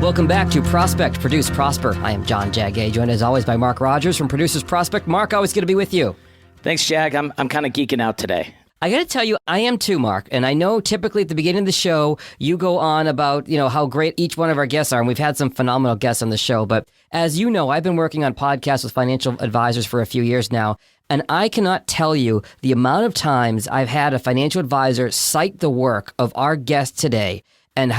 Welcome back to Prospect, Produce, Prosper. I am John JAG, joined as always by Marc Rogers from Producers Prospect. Marc, always good to be with you. Thanks, Jag. I'm kind of geeking out today. I got to tell you, I am too, Marc. And I know typically at the beginning of the show, you go on about, how great each one of our guests are. And we've had some phenomenal guests on the show. But as you know, I've been working on podcasts with financial advisors for a few years now. And I cannot tell you the amount of times I've had a financial advisor cite the work of our guest today and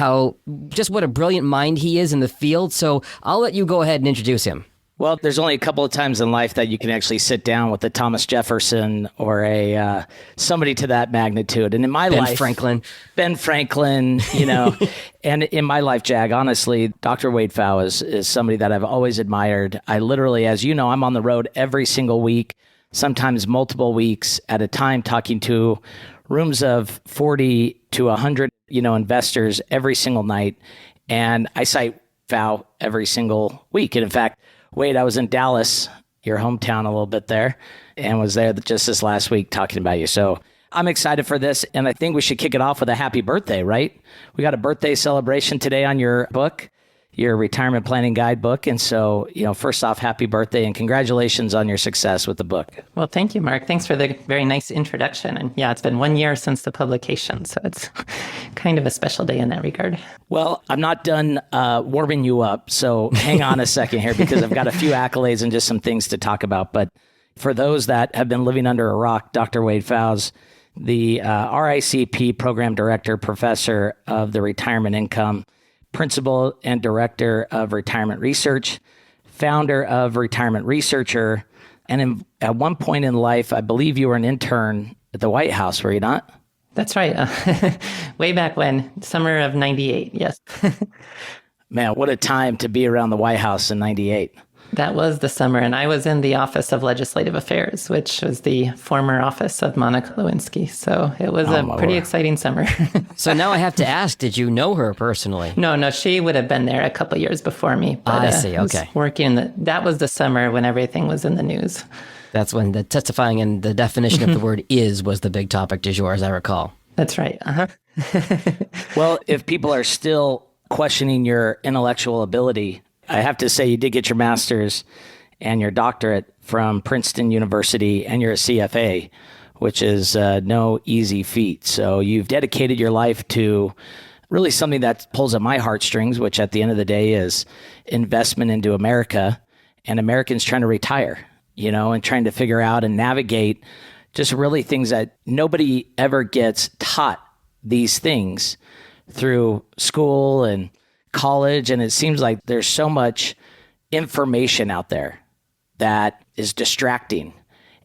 just what a brilliant mind he is in the field. So I'll let you go ahead and introduce him. Well, there's only a couple of times in life that you can actually sit down with a Thomas Jefferson or somebody to that magnitude. And in my life, Ben Franklin, and in my life, Jag, honestly, Dr. Wade Pfau is somebody that I've always admired. I literally, as you know, I'm on the road every single week, sometimes multiple weeks at a time, talking to rooms of 40 to 100, investors every single night. And I cite Pfau every single week. And in fact, Wade, I was in Dallas, your hometown a little bit there, and was there just this last week talking about you. So I'm excited for this. And I think we should kick it off with a happy birthday, right? We got a birthday celebration today on your book, your retirement planning guidebook. And so, first off, happy birthday and congratulations on your success with the book. Well, thank you, Marc. Thanks for the very nice introduction. And yeah, it's been 1 year since the publication. So it's kind of a special day in that regard. Well, I'm not done warming you up. So hang on a second here because I've got a few accolades and just some things to talk about. But for those that have been living under a rock, Dr. Wade Pfau's the RICP Program Director, Professor of the Retirement Income, Principal and Director of Retirement Research, founder of Retirement Researcher, and at one point in life, I believe you were an intern at the White House, were you not? That's right. Way back when, summer of 98, yes. Man, what a time to be around the White House in 98. That was the summer, and I was in the Office of Legislative Affairs, which was the former office of Monica Lewinsky. So it was a pretty exciting summer. So now I have to ask, did you know her personally? No, she would have been there a couple of years before me. But, I see, okay. That was the summer when everything was in the news. That's when the testifying and the definition of the word is was the big topic du jour, as I recall. That's right. Well, if people are still questioning your intellectual ability, I have to say you did get your master's and your doctorate from Princeton University, and you're a CFA, which is no easy feat. So you've dedicated your life to really something that pulls at my heartstrings, which at the end of the day is investment into America and Americans trying to retire, and trying to figure out and navigate just really things that nobody ever gets taught these things through school and college. And it seems like there's so much information out there that is distracting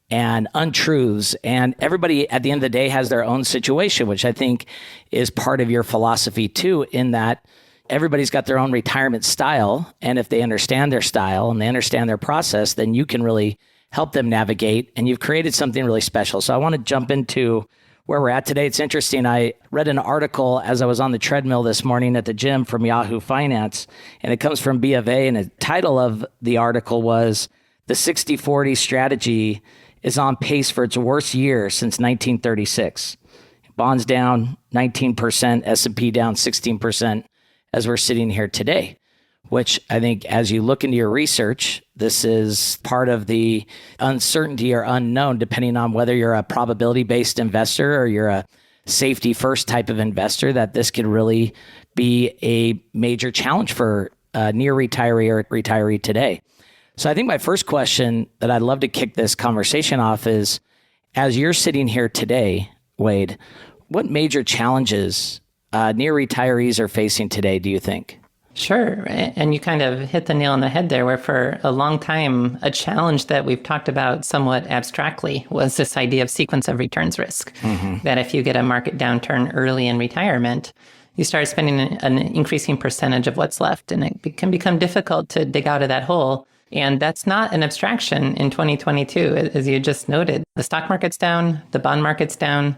and untruths. And everybody at the end of the day has their own situation, which I think is part of your philosophy too, in that everybody's got their own retirement style. And if they understand their style and they understand their process, then you can really help them navigate. And you've created something really special. So I want to jump into where we're at today. It's interesting. I read an article as I was on the treadmill this morning at the gym from Yahoo Finance, and it comes from B of A, and the title of the article was, "The 60-40 strategy is on pace for its worst year since 1936. Bonds down 19%, S&P down 16% as we're sitting here today," which I think as you look into your research, this is part of the uncertainty or unknown, depending on whether you're a probability-based investor or you're a safety-first type of investor, that this could really be a major challenge for a near retiree or retiree today. So I think my first question that I'd love to kick this conversation off is, as you're sitting here today, Wade, what major challenges near retirees are facing today, do you think? Sure. And you kind of hit the nail on the head there, where for a long time, a challenge that we've talked about somewhat abstractly was this idea of sequence of returns risk. Mm-hmm. That if you get a market downturn early in retirement, you start spending an increasing percentage of what's left, and it can become difficult to dig out of that hole. And that's not an abstraction in 2022, as you just noted. The stock market's down, the bond market's down.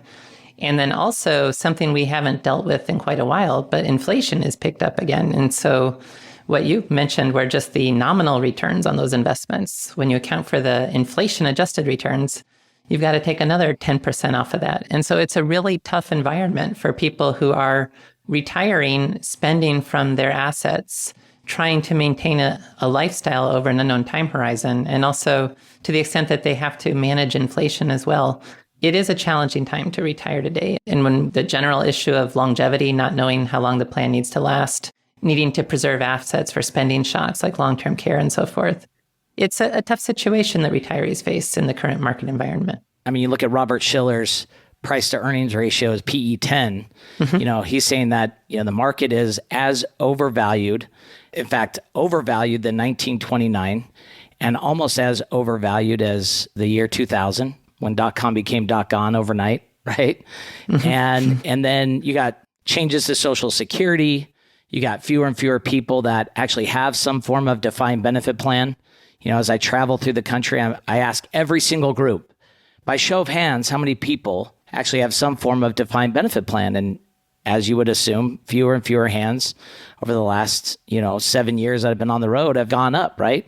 And then also something we haven't dealt with in quite a while, but inflation is picked up again. And so what you mentioned were just the nominal returns on those investments. When you account for the inflation adjusted returns, you've got to take another 10% off of that. And so it's a really tough environment for people who are retiring, spending from their assets trying to maintain a lifestyle over an unknown time horizon, and also to the extent that they have to manage inflation as well. It is a challenging time to retire today. And when the general issue of longevity, not knowing how long the plan needs to last, needing to preserve assets for spending shocks like long-term care and so forth, it's a tough situation that retirees face in the current market environment. I mean, you look at Robert Shiller's price to earnings ratio is PE 10. He's saying that, the market is as overvalued, in fact, overvalued than 1929 and almost as overvalued as the year 2000 when .com became .gone overnight, right? And then you got changes to Social Security. You got fewer and fewer people that actually have some form of defined benefit plan. As I travel through the country, I ask every single group, by show of hands, how many people actually have some form of defined benefit plan? And as you would assume, fewer and fewer hands over the last, 7 years that I've been on the road have gone up, right?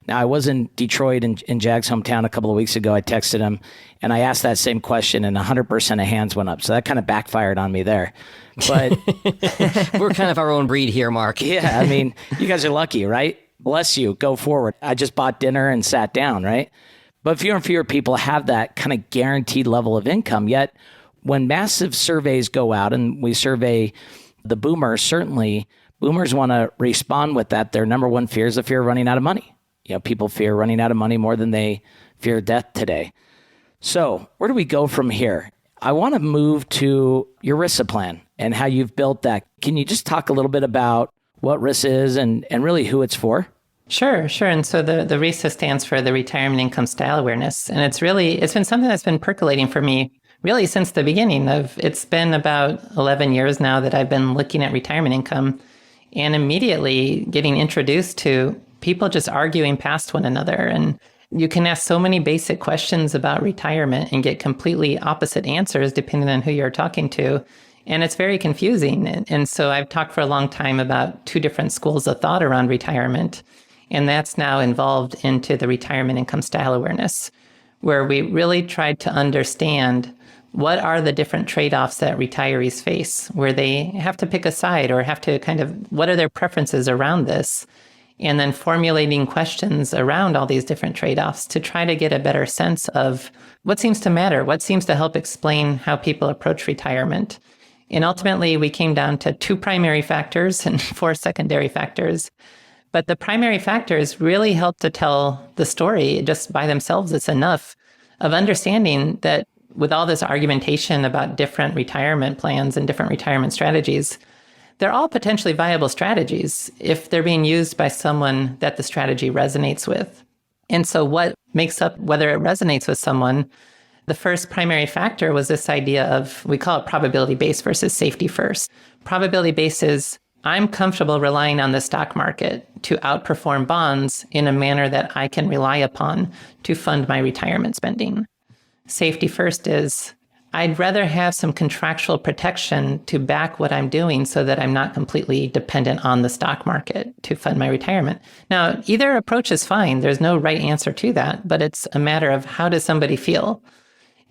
Now, I was in Detroit in Jag's hometown a couple of weeks ago. I texted him and I asked that same question and 100% of hands went up. So that kind of backfired on me there. But we're kind of our own breed here, Mark. Yeah, I mean, you guys are lucky, right? Bless you. Go forward. I just bought dinner and sat down, right? But fewer and fewer people have that kind of guaranteed level of income. Yet when massive surveys go out and we survey the boomers, certainly boomers want to respond with that. Their number one fear is the fear of running out of money. People fear running out of money more than they fear death today. So where do we go from here? I want to move to your RISA plan and how you've built that. Can you just talk a little bit about what RISA is and really who it's for? Sure. And so the RISA stands for the Retirement Income Style Awareness. And it's been something that's been percolating for me really since the beginning it's been about 11 years now that I've been looking at retirement income and immediately getting introduced to people just arguing past one another. And you can ask so many basic questions about retirement and get completely opposite answers depending on who you're talking to. And it's very confusing. And so I've talked for a long time about two different schools of thought around retirement. And that's now involved into the Retirement Income Style Awareness, where we really tried to understand what are the different trade-offs that retirees face, where they have to pick a side or have to what are their preferences around this? And then formulating questions around all these different trade-offs to try to get a better sense of what seems to matter, what seems to help explain how people approach retirement. And ultimately, we came down to 2 primary factors and 4 secondary factors. But the primary factors really help to tell the story just by themselves. It's enough of understanding that with all this argumentation about different retirement plans and different retirement strategies, they're all potentially viable strategies if they're being used by someone that the strategy resonates with. And so what makes up whether it resonates with someone, the first primary factor was this idea of, we call it probability-based versus safety-first. Probability-based is, I'm comfortable relying on the stock market to outperform bonds in a manner that I can rely upon to fund my retirement spending. Safety-first is, I'd rather have some contractual protection to back what I'm doing so that I'm not completely dependent on the stock market to fund my retirement. Now, either approach is fine. There's no right answer to that, but it's a matter of how does somebody feel?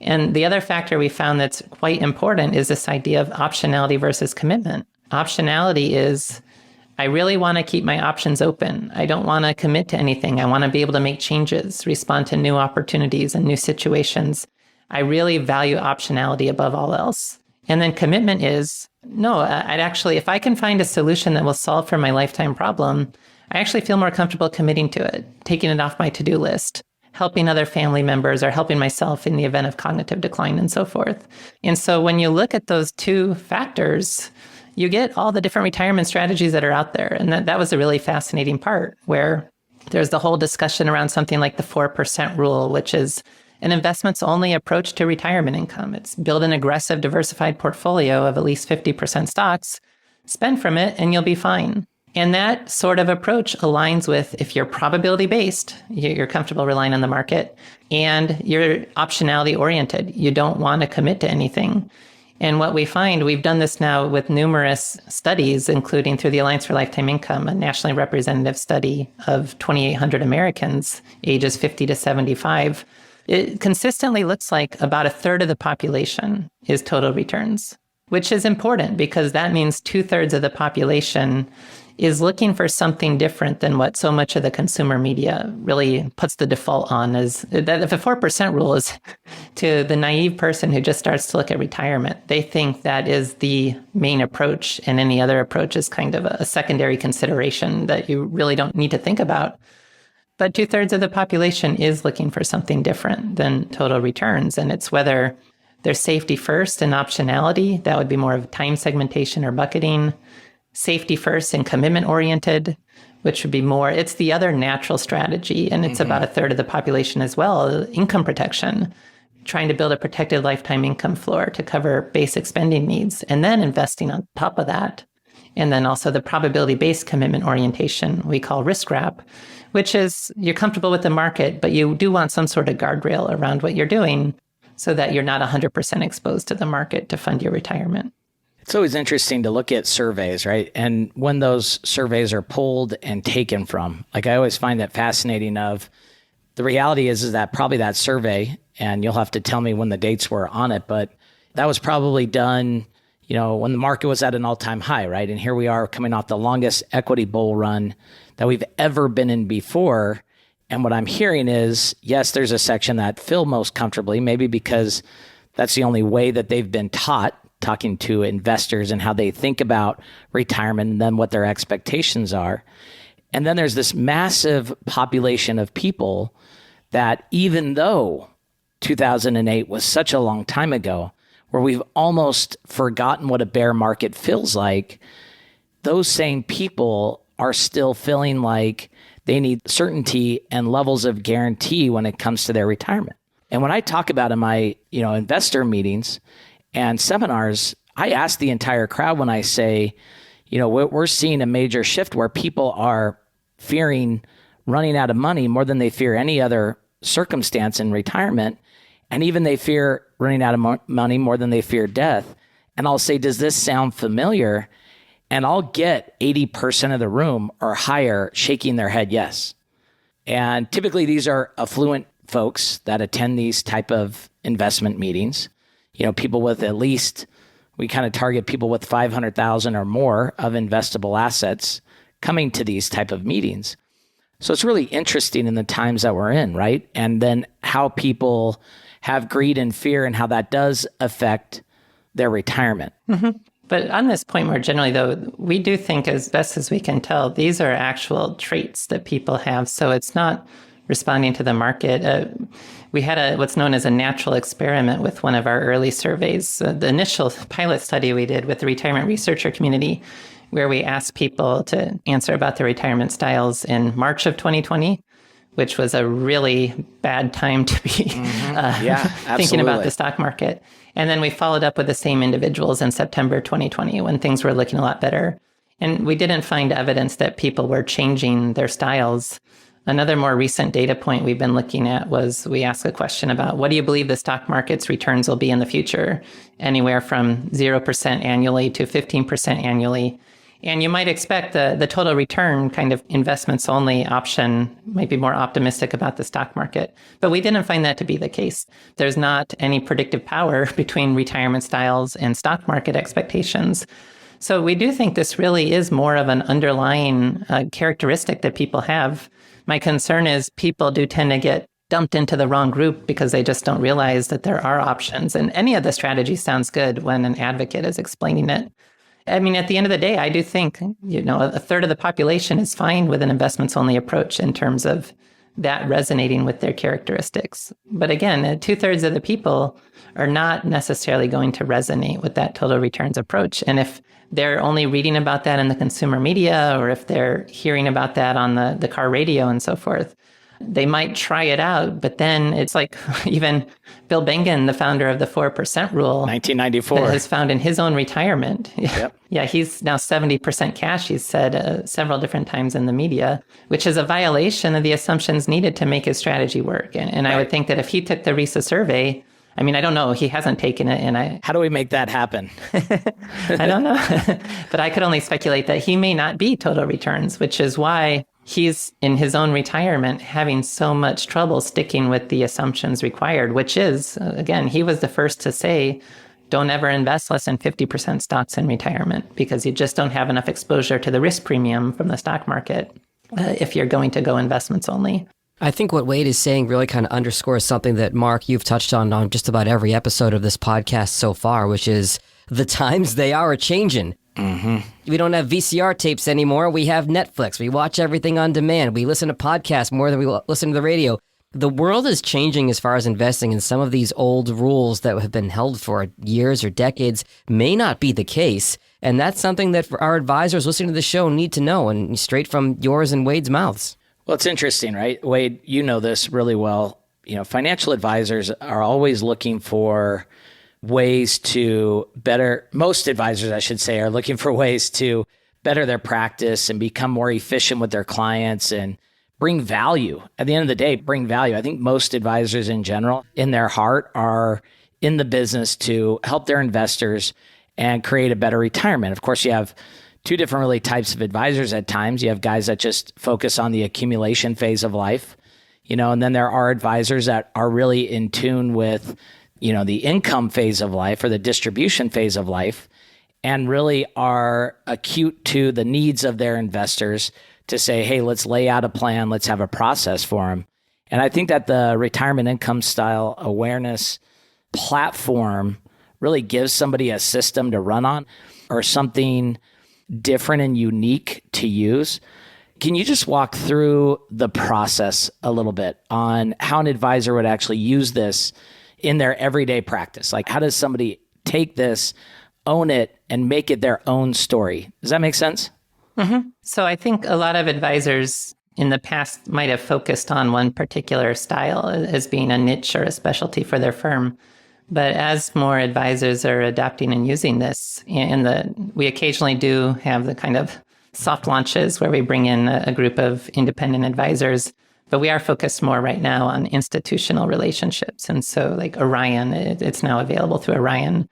And the other factor we found that's quite important is this idea of optionality versus commitment. Optionality is, I really want to keep my options open. I don't want to commit to anything. I want to be able to make changes, respond to new opportunities and new situations. I really value optionality above all else. And then commitment is, no, I'd actually, if I can find a solution that will solve for my lifetime problem, I actually feel more comfortable committing to it, taking it off my to-do list, helping other family members or helping myself in the event of cognitive decline and so forth. And so when you look at those 2 factors, you get all the different retirement strategies that are out there. And that was a really fascinating part where there's the whole discussion around something like the 4% rule, which is an investments-only approach to retirement income. It's build an aggressive, diversified portfolio of at least 50% stocks, spend from it, and you'll be fine. And that sort of approach aligns with if you're probability-based, you're comfortable relying on the market, and you're optionality-oriented. You don't want to commit to anything. And what we find, we've done this now with numerous studies, including through the Alliance for Lifetime Income, a nationally representative study of 2,800 Americans, ages 50 to 75. It consistently looks like about a third of the population is total returns, which is important because that means 2/3 of the population is looking for something different than what so much of the consumer media really puts the default on. Is that if the 4% rule is to the naive person who just starts to look at retirement, they think that is the main approach, and any other approach is kind of a secondary consideration that you really don't need to think about. But 2/3 of the population is looking for something different than total returns. And it's whether there's safety first and optionality, that would be more of time segmentation or bucketing. Safety first and commitment oriented, which would be more, it's the other natural strategy. And it's about 1/3 of the population as well, income protection, trying to build a protected lifetime income floor to cover basic spending needs, and then investing on top of that. And then also the probability-based commitment orientation we call risk wrap, which is you're comfortable with the market, but you do want some sort of guardrail around what you're doing so that you're not 100% exposed to the market to fund your retirement. It's always interesting to look at surveys, right? And when those surveys are pulled and taken from, like I always find that fascinating of the reality is that probably that survey, and you'll have to tell me when the dates were on it, but that was probably done, when the market was at an all-time high, right? And here we are coming off the longest equity bull run that we've ever been in before. And what I'm hearing is, yes, there's a section that feel most comfortably, maybe because that's the only way that they've been taught, talking to investors and how they think about retirement and then what their expectations are. And then there's this massive population of people that even though 2008 was such a long time ago, where we've almost forgotten what a bear market feels like, those same people are still feeling like they need certainty and levels of guarantee when it comes to their retirement. And when I talk about in my, investor meetings and seminars, I ask the entire crowd when I say, we're seeing a major shift where people are fearing running out of money more than they fear any other circumstance in retirement. And even they fear running out of money more than they fear death. And I'll say, does this sound familiar? And I'll get 80% of the room or higher shaking their head yes. And typically these are affluent folks that attend these type of investment meetings. People with at least, we kind of target people with 500,000 or more of investable assets coming to these type of meetings. So it's really interesting in the times that we're in, right? And then how people have greed and fear and how that does affect their retirement. Mm-hmm. But on this point more generally, though, we do think, as best as we can tell, these are actual traits that people have. So it's not responding to the market. We had what's known as a natural experiment with one of our early surveys, the initial pilot study we did with the retirement researcher community, where we asked people to answer about their retirement styles in March of 2020, which was a really bad time to be thinking about the stock market. And then we followed up with the same individuals in September 2020 when things were looking a lot better. And we didn't find evidence that people were changing their styles. Another more recent data point we've been looking at was we asked a question about what do you believe the stock market's returns will be in the future? Anywhere from 0% annually to 15% annually. And you might expect the total return kind of investments only option might be more optimistic about the stock market. But we didn't find that to be the case. There's not any predictive power between retirement styles and stock market expectations. So we do think this really is more of an underlying characteristic that people have. My concern is people do tend to get dumped into the wrong group because they just don't realize that there are options. And any of the strategy sounds good when an advocate is explaining it. I mean, at the end of the day, I do think, 1/3 of the population is fine with an investments only approach in terms of that resonating with their characteristics. But again, 2/3 of the people are not necessarily going to resonate with that total returns approach. And if they're only reading about that in the consumer media, or if they're hearing about that on the car radio and so forth, they might try it out, but then it's like even Bill Bengen, the founder of the 4% rule, 1994, has found in his own retirement. Yep. Yeah, he's now 70% cash, he's said several different times in the media, which is a violation of the assumptions needed to make his strategy work. And right. I would think that if he took the RISA survey, I mean, I don't know, he hasn't taken it. How do we make that happen? I don't know. But I could only speculate that he may not be total returns, which is why he's in his own retirement having so much trouble sticking with the assumptions required, which is, again, he was the first to say, don't ever invest less than 50% stocks in retirement because you just don't have enough exposure to the risk premium from the stock market if you're going to go investments only. I think what Wade is saying really kind of underscores something that, Mark, you've touched on just about every episode of this podcast so far, which is the times they are changing. We don't have VCR tapes anymore. We have Netflix. We watch everything on demand. We listen to podcasts more than we listen to the radio. The world is changing as far as investing, and some of these old rules that have been held for years or decades may not be the case. And that's something that our advisors listening to the show need to know, and straight from yours and Wade's mouths. Well, it's interesting, right? Wade, you know this really well. Financial advisors are always looking for ways to most advisors, I should say, are looking for ways to better their practice and become more efficient with their clients and bring value. At the end of the day, bring value. I think most advisors in general, in their heart, are in the business to help their investors and create a better retirement. Of course, you have two different really types of advisors at times. You have guys that just focus on the accumulation phase of life, and then there are advisors that are really in tune with, the income phase of life or the distribution phase of life, and really are acute to the needs of their investors to say, hey, let's lay out a plan, let's have a process for them. And I think that the retirement income style awareness platform really gives somebody a system to run on or something different and unique to use. Can you just walk through the process a little bit on how an advisor would actually use this in their everyday practice? Like, how does somebody take this, own it, and make it their own story? Does that make sense? Mm-hmm. So I think a lot of advisors in the past might have focused on one particular style as being a niche or a specialty for their firm. But as more advisors are adopting and using this, we occasionally do have the kind of soft launches where we bring in a group of independent advisors, but we are focused more right now on institutional relationships. And so like Orion, it's now available through Orion.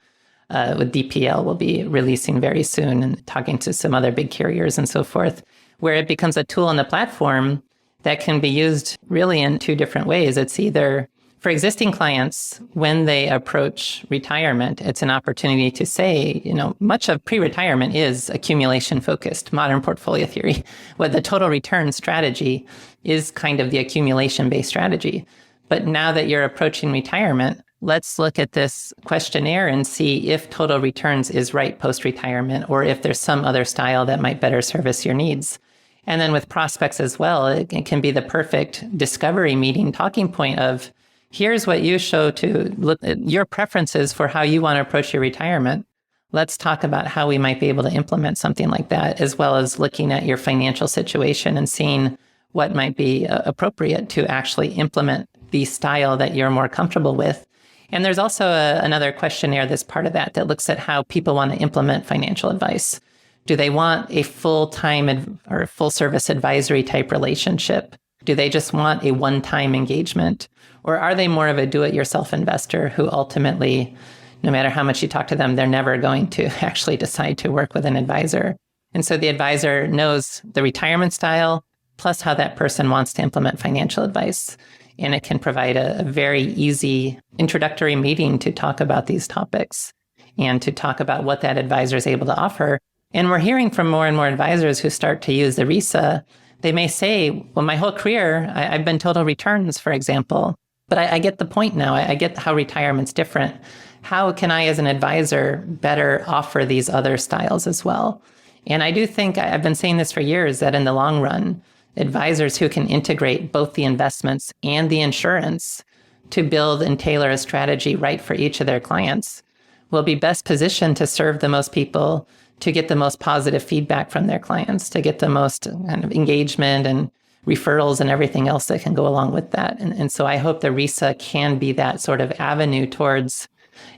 With DPL, we'll be releasing very soon and talking to some other big carriers and so forth, where it becomes a tool on the platform that can be used really in two different ways. It's either for existing clients, when they approach retirement, it's an opportunity to say, much of pre-retirement is accumulation focused, modern portfolio theory, where the total return strategy is kind of the accumulation based strategy. But now that you're approaching retirement, let's look at this questionnaire and see if total returns is right post-retirement or if there's some other style that might better service your needs. And then with prospects as well, it can be the perfect discovery meeting talking point of, here's what you show to look at your preferences for how you want to approach your retirement. Let's talk about how we might be able to implement something like that, as well as looking at your financial situation and seeing what might be appropriate to actually implement the style that you're more comfortable with. And there's also another questionnaire that's part of that looks at how people want to implement financial advice. Do they want a full-time or full-service advisory type relationship? Do they just want a one-time engagement? Or are they more of a do-it-yourself investor who ultimately, no matter how much you talk to them, they're never going to actually decide to work with an advisor? And so the advisor knows the retirement style plus how that person wants to implement financial advice. And it can provide a very easy introductory meeting to talk about these topics and to talk about what that advisor is able to offer. And we're hearing from more and more advisors who start to use the RISA. They may say, well, my whole career, I've been total returns, for example. But I get the point now. I get how retirement's different. How can I, as an advisor, better offer these other styles as well? And I do think, I've been saying this for years, that in the long run, advisors who can integrate both the investments and the insurance to build and tailor a strategy right for each of their clients will be best positioned to serve the most people, to get the most positive feedback from their clients, to get the most kind of engagement and referrals and everything else that can go along with that. And so I hope the RISA can be that sort of avenue towards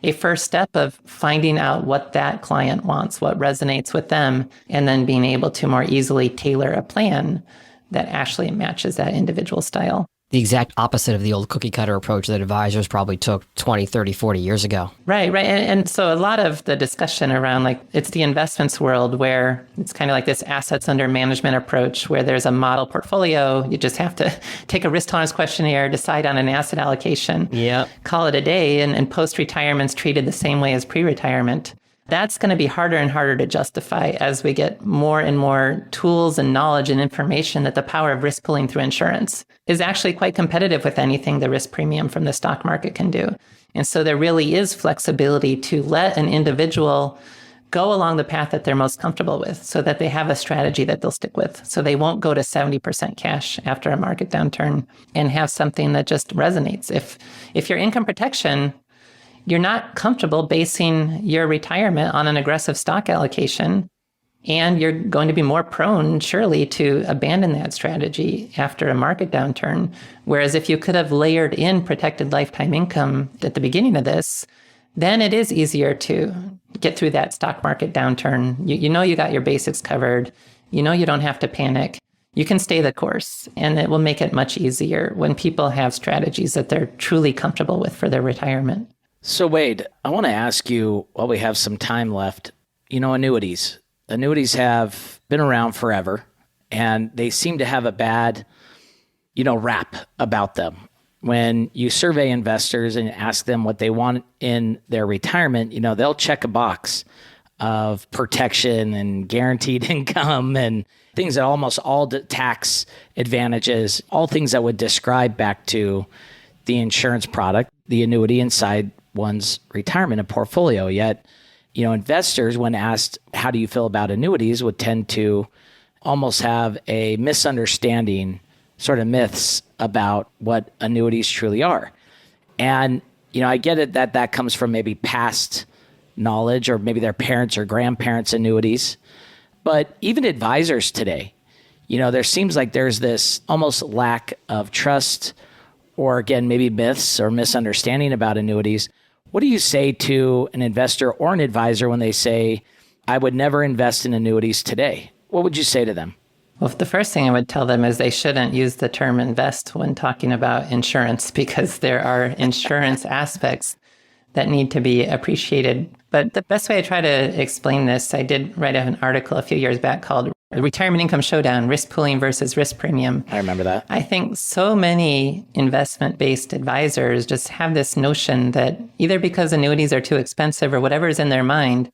a first step of finding out what that client wants, what resonates with them, and then being able to more easily tailor a plan that actually matches that individual style. the exact opposite of the old cookie cutter approach that advisors probably took 20, 30, 40 years ago. Right. And so a lot of the discussion around like it's the investments world where it's kind of like this assets under management approach where there's a model portfolio. You just have to take a risk tolerance questionnaire, decide on an asset allocation, call it a day, and post-retirement's treated the same way as pre-retirement. That's going to be harder and harder to justify as we get more and more tools and knowledge and information that the power of risk pooling through insurance is actually quite competitive with anything the risk premium from the stock market can do. And so there really is flexibility to let an individual go along the path that they're most comfortable with so that they have a strategy that they'll stick with. So they won't go to 70% cash after a market downturn and have something that just resonates. If your income protection, you're not comfortable basing your retirement on an aggressive stock allocation, and you're going to be more prone, surely, to abandon that strategy after a market downturn. Whereas if you could have layered in protected lifetime income at the beginning of this, then it is easier to get through that stock market downturn. You know you got your basics covered. You know you don't have to panic. You can stay the course, and it will make it much easier when people have strategies that they're truly comfortable with for their retirement. So Wade, I want to ask you, while we have some time left, annuities. Annuities have been around forever, and they seem to have a bad, rap about them. When you survey investors and ask them what they want in their retirement, they'll check a box of protection and guaranteed income and things that almost all tax advantages, all things that would describe back to the insurance product, the annuity inside one's retirement and portfolio. Yet, investors, when asked, how do you feel about annuities, would tend to almost have a misunderstanding, sort of myths about what annuities truly are. And, I get it that comes from maybe past knowledge or maybe their parents' or grandparents' annuities. But even advisors today, there seems like there's this almost lack of trust or, again, maybe myths or misunderstanding about annuities. What do you say to an investor or an advisor when they say, I would never invest in annuities today? What would you say to them? Well, the first thing I would tell them is they shouldn't use the term invest when talking about insurance because there are insurance aspects that need to be appreciated. But the best way I try to explain this, I did write an article a few years back called Retirement Income Showdown, Risk Pooling versus Risk Premium. I remember that. I think so many investment-based advisors just have this notion that either because annuities are too expensive or whatever is in their mind,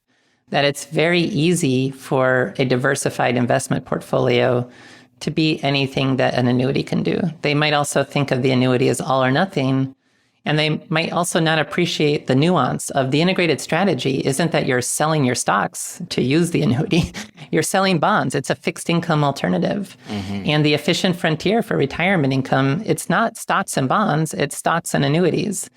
that it's very easy for a diversified investment portfolio to be anything that an annuity can do. They might also think of the annuity as all or nothing, and they might also not appreciate the nuance of the integrated strategy isn't that you're selling your stocks to use the annuity. You're selling bonds. It's a fixed income alternative. Mm-hmm. And the efficient frontier for retirement income, it's not stocks and bonds, it's stocks and annuities.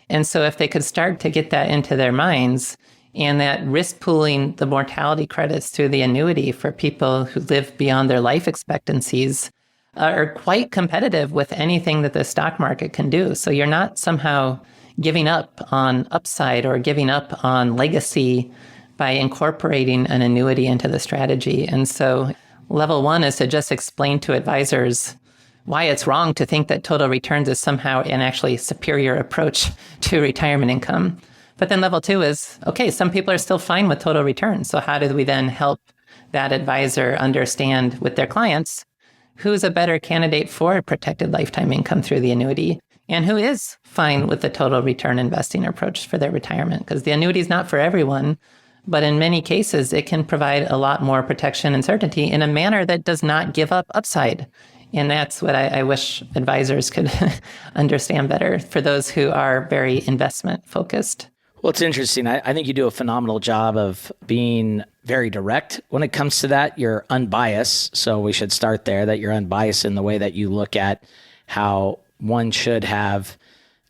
And so if they could start to get that into their minds, and that risk pooling the mortality credits through the annuity for people who live beyond their life expectancies are quite competitive with anything that the stock market can do. So you're not somehow giving up on upside or giving up on legacy by incorporating an annuity into the strategy. And so level one is to just explain to advisors why it's wrong to think that total returns is somehow an actually superior approach to retirement income. But then level two is, okay, some people are still fine with total returns. So how do we then help that advisor understand with their clients who's a better candidate for protected lifetime income through the annuity and who is fine with the total return investing approach for their retirement? Because the annuity is not for everyone, but in many cases, it can provide a lot more protection and certainty in a manner that does not give up upside. And that's what I wish advisors could understand better for those who are very investment focused. Well, it's interesting. I think you do a phenomenal job of being very direct when it comes to that. You're unbiased. So we should start there, that you're unbiased in the way that you look at how one should have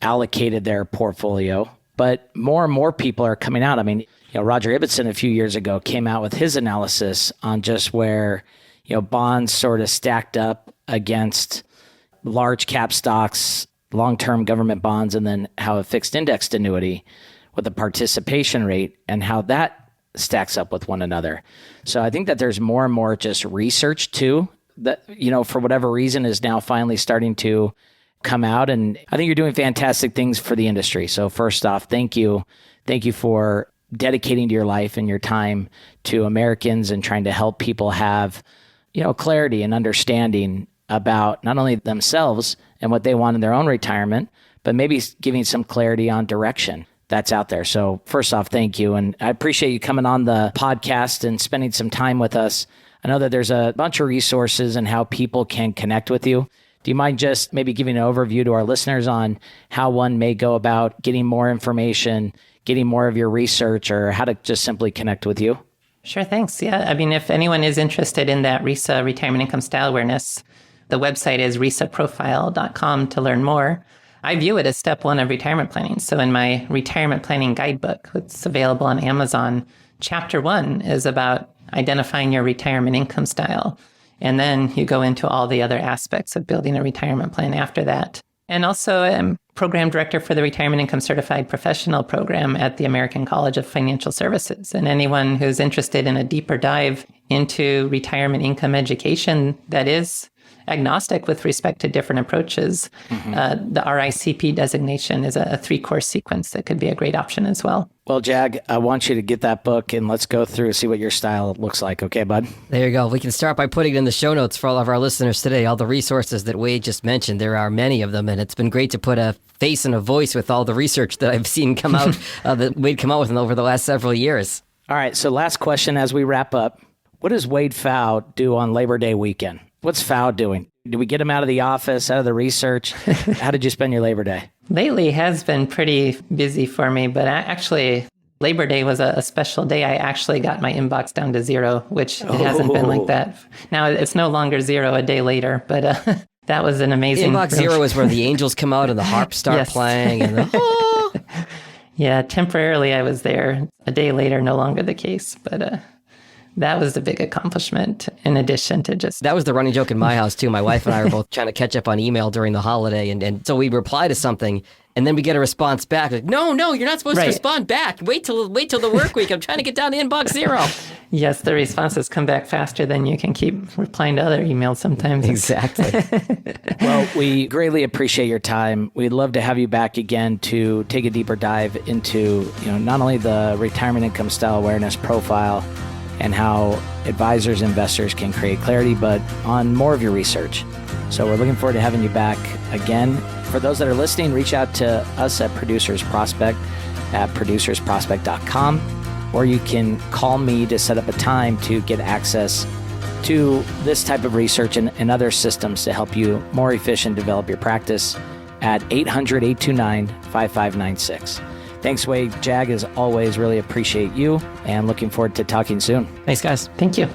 allocated their portfolio. But more and more people are coming out. I mean, Roger Ibbotson a few years ago came out with his analysis on just where, bonds sort of stacked up against large cap stocks, long-term government bonds, and then how a fixed indexed annuity with a participation rate and how that stacks up with one another. So I think that there's more and more just research too that, for whatever reason is now finally starting to come out. And I think you're doing fantastic things for the industry. So first off, thank you. Thank you for dedicating to your life and your time to Americans and trying to help people have, clarity and understanding about not only themselves and what they want in their own retirement, but maybe giving some clarity on direction that's out there. So first off, thank you. And I appreciate you coming on the podcast and spending some time with us. I know that there's a bunch of resources and how people can connect with you. Do you mind just maybe giving an overview to our listeners on how one may go about getting more information, getting more of your research, or how to just simply connect with you? Sure, thanks. Yeah, I mean, if anyone is interested in that RISA retirement income style awareness, the website is risaprofile.com to learn more. I view it as step one of retirement planning. So in my retirement planning guidebook, it's available on Amazon, chapter 1 is about identifying your retirement income style. And then you go into all the other aspects of building a retirement plan after that. And also I'm program director for the Retirement Income Certified Professional Program at the American College of Financial Services. And anyone who's interested in a deeper dive into retirement income education that is agnostic with respect to different approaches, the RICP designation is a 3-course sequence that could be a great option as well. Well, Jag, I want you to get that book and let's go through and see what your style looks like. Okay, bud? There you go. We can start by putting it in the show notes for all of our listeners today. All the resources that Wade just mentioned, there are many of them, and it's been great to put a face and a voice with all the research that I've seen come out, that Wade come out with over the last several years. All right, so last question as we wrap up. What does Wade Pfau do on Labor Day weekend? What's Pfau doing? Did we get him out of the office, out of the research? How did you spend your Labor Day? Lately has been pretty busy for me, but actually Labor Day was a special day. I actually got my inbox down to 0, which it hasn't been like that. Now it's no longer 0 a day later, but that was an amazing... Inbox 0 is where the angels come out and the harps start playing. And Yeah, temporarily I was there. A day later, no longer the case, but... that was the big accomplishment in addition to just... That was the running joke in my house, too. My wife and I were both trying to catch up on email during the holiday. And so we reply to something, and then we get a response back. Like, no, you're not supposed to respond back. Wait till the work week. I'm trying to get down to inbox 0. Yes, the responses come back faster than you can keep replying to other emails sometimes. Exactly. Well, we greatly appreciate your time. We'd love to have you back again to take a deeper dive into, not only the retirement income style awareness profile, and how advisors, investors can create clarity, but on more of your research. So we're looking forward to having you back again. For those that are listening, reach out to us at Producers Prospect at producersprospect.com, or you can call me to set up a time to get access to this type of research and other systems to help you more efficient develop your practice at 800-829-5596. Thanks, Wade. Jag, as always, really appreciate you and looking forward to talking soon. Thanks, guys. Thank you.